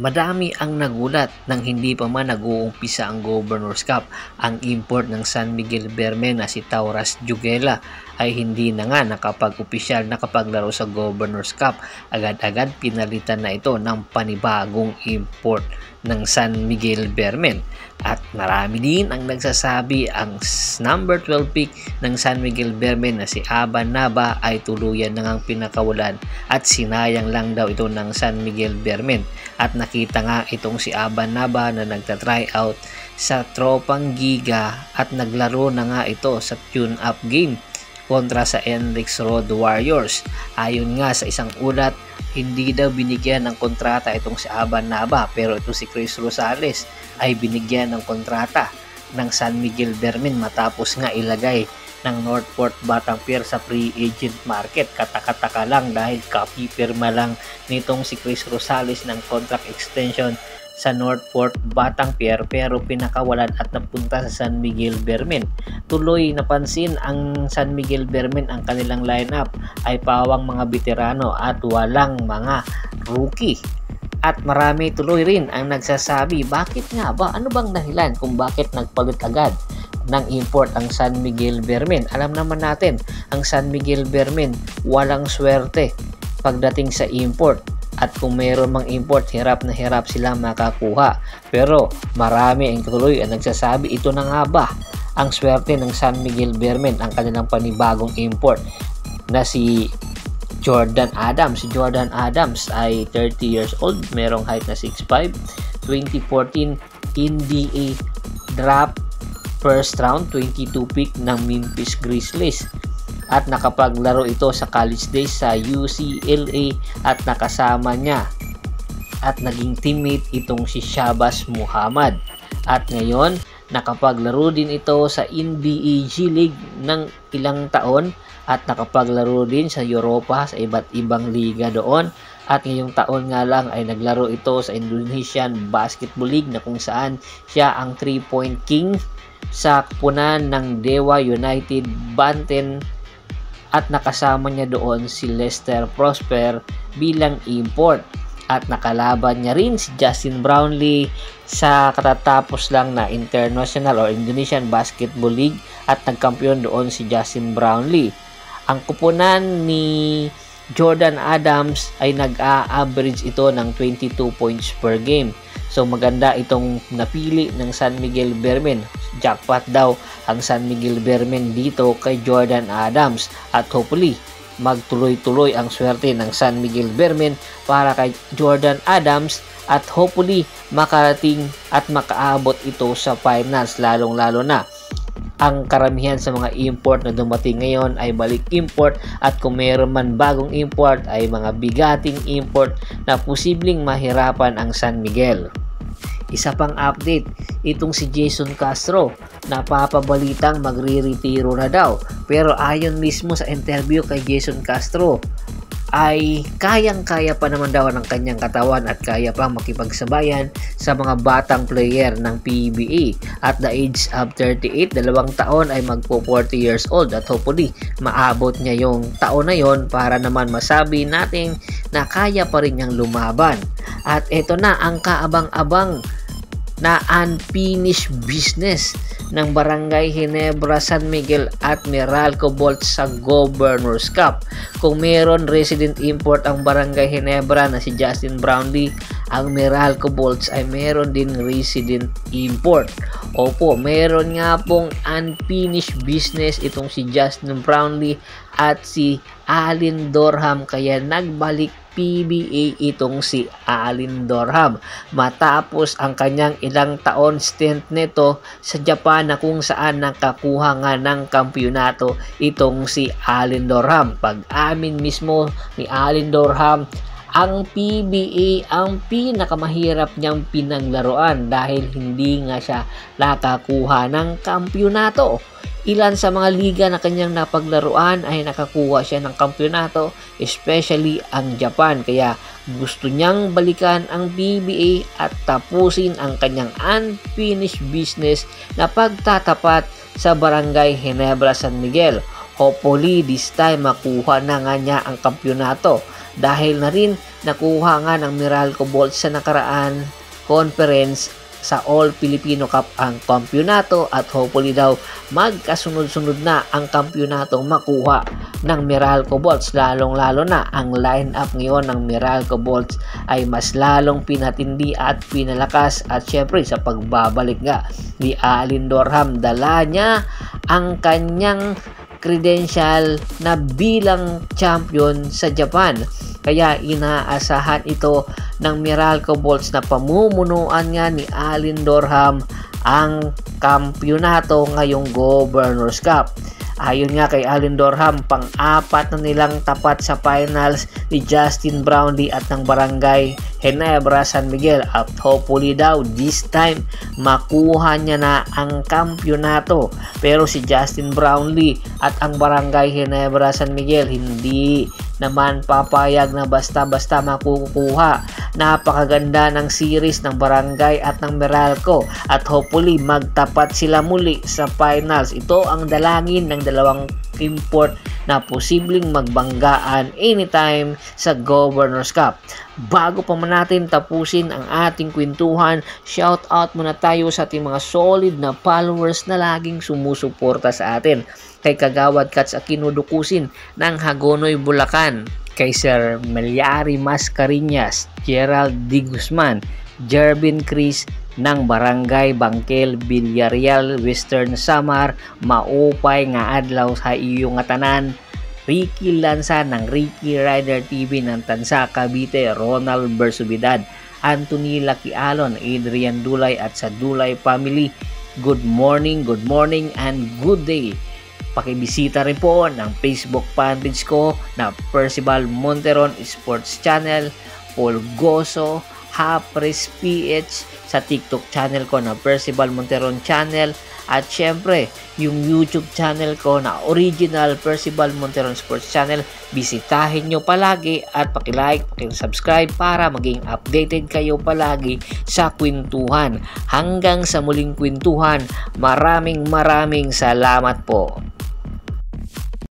Madami ang nagulat nang hindi pa man nag-uumpisa ang Governors Cup. Ang import ng San Miguel Beermen na si Tauras Jugela ay hindi na nga nakapag-opisyal nakapaglaro sa Governors Cup. Agad-agad pinalitan na ito ng panibagong import ng San Miguel Beermen. At marami din ang nagsasabi ang number 12 pick ng San Miguel Beermen na si Aban Naba ay tuluyan na ngang pinakawalan at sinayang lang daw ito ng San Miguel Beermen. At nakita nga itong si Aban Naba na nagta-try out sa Tropang Giga at naglaro na nga ito sa tune-up game kontra sa Enrix Road Warriors. Ayon nga sa isang ulat, hindi daw binigyan ng kontrata itong si Aban Naba, pero ito si Chris Rosales ay binigyan ng kontrata ng San Miguel Beermen matapos nga ilagay ng Northport Batanguer sa free agent market. Katakataka lang dahil copy-pirma lang nitong si Chris Rosales ng contract extension sa Northport Batanguer pero pinakawalan at napunta sa San Miguel Beermen. Tuloy napansin ang San Miguel Beermen ang kanilang lineup ay pawang mga veterano at walang mga rookie. At marami tuloy rin ang nagsasabi, bakit nga ba? Ano bang dahilan kung bakit nagpalit agad ng import ang San Miguel Beermen? Alam naman natin, ang San Miguel Beermen walang swerte pagdating sa import. At kung mayroon mang import, hirap na hirap sila makakuha. Pero marami ang tuloy ang nagsasabi, ito na nga ba ang swerte ng San Miguel Beermen, ang kanilang panibagong import na si Jordan Adams. Si Jordan Adams ay 30 years old, merong height na 6'5", 2014 NBA draft first round, 22 pick ng Memphis Grizzlies. At nakapaglaro ito sa college days sa UCLA at nakasama niya at naging teammate itong si Shabazz Muhammad. At ngayon, nakapaglaro din ito sa NBA G League ng ilang taon at nakapaglaro din sa Europa sa iba't ibang liga doon. At ngayong taon nga lang ay naglaro ito sa Indonesian Basketball League na kung saan siya ang 3-point king sa kupunan ng Dewa United Banten at nakasama niya doon si Lester Prosper bilang import. At nakalaban niya rin si Justin Brownlee sa katatapos lang na International or Indonesian Basketball League at nagkampiyon doon si Justin Brownlee. Ang kupunan ni Jordan Adams ay nag-a-average ito ng 22 points per game. So maganda itong napili ng San Miguel Beermen. Jackpot daw ang San Miguel Beermen dito kay Jordan Adams. At hopefully magtuloy-tuloy ang swerte ng San Miguel Beermen para kay Jordan Adams at hopefully makarating at makaabot ito sa finals, lalong-lalo na ang karamihan sa mga import na dumating ngayon ay balik import at kung mayroon man bagong import ay mga bigating import na posibleng mahirapan ang San Miguel. Isa pang update, itong si Jason Castro, napapabalitang magre-retiro na daw. Pero ayon mismo sa interview kay Jason Castro, ay kayang-kaya pa naman daw ng kanyang katawan at kaya pang makipagsabayan sa mga batang player ng PBA. At the age of 38, 2 taon ay magpo 40 years old at hopefully maabot niya yung taon na yon para naman masabi natin na kaya pa rin niyang lumaban. At ito na ang kaabang-abang na unfinished business ng Barangay Ginebra San Miguel at Meralco Bolts sa Governors Cup. Kung meron resident import ang Barangay Ginebra na si Justin Brownlee, ang Meralco Bolts ay meron din resident import. Opo, meron nga pong unfinished business itong si Justin Brownlee at si Alin Dorham, kaya nagbalik PBA itong si Alin Dorham matapos ang kanyang ilang taon stint nito sa Japan na kung saan nakakuha nga ng kampyonato itong si Alin Dorham. Pag-amin mismo ni Alin Dorham, ang PBA ang pinakamahirap niyang pinaglaruan dahil hindi nga siya nakakuha ng kampyonato. Ilan sa mga liga na kanyang napaglaruan ay nakakuha siya ng kampyonato, especially ang Japan. Kaya gusto niyang balikan ang PBA at tapusin ang kanyang unfinished business na pagtatapat sa Barangay Ginebra San Miguel. Hopefully this time makuha na nga niya ang kampyonato. dahil na rin nakuha nga ng Meralco Bolts sa nakaraan conference sa All Filipino Cup ang kampyonato at hopefully daw magkasunod-sunod na ang kampyonato makuha ng Meralco Bolts, lalong-lalo na ang lineup ngayon ng Meralco Bolts ay mas lalong pinatindi at pinalakas at syempre sa pagbabalik nga ni Alin Dorham, dala niya ang kanyang credential na bilang champion sa Japan. Kaya inaasahan ito ng Meralco Bolts na pamumunuan nga ni Alin Dorham ang kampyonato ngayong Governors Cup. Ayon nga kay Alin Dorham, pang-apat na nilang tapat sa finals ni Justin Brownlee at ng Barangay Ginebra San Miguel at hopefully daw this time makuha niya na ang kampyonato. Pero si Justin Brownlee at ang Barangay Ginebra San Miguel hindi naman papayag na basta-basta makukuha. Napakaganda ng series ng Barangay at ng Meralco at hopefully magtapat sila muli sa finals. Ito ang dalangin ng dalawang import na posibleng magbanggaan anytime sa Governors Cup. Bago pa man natin tapusin ang ating kwentuhan, shout out muna tayo sa ating mga solid na followers na laging sumusuporta sa atin. Kay Kagawad Kats Aquino Dukusin ng Hagonoy, Bulacan, kay Sir Meliari Mascarinas, Gerald D. Guzman, Jervin Chris ng Barangay Bangkel, Villarreal, Western Samar, maupay nga adlaw sa iyo nga tanan. Ricky Lanza ng Ricky Rider TV ng Tansa, Cavite, Ronald Bersubidad, Anthony Laquialon, Adrian Dulay at sa Dulay family. Good morning and good day. Pakibisita rin po ng Facebook fanpage ko na Percival Monteron Sports Channel, Paul Goso, Hapres PH, sa TikTok channel ko na Percival Monteron Channel, at syempre yung YouTube channel ko na Original Percival Monteron Sports Channel. Bisitahin nyo palagi at pakilike, pakisubscribe para maging updated kayo palagi sa kwentuhan. Hanggang sa muling kwentuhan, maraming salamat po.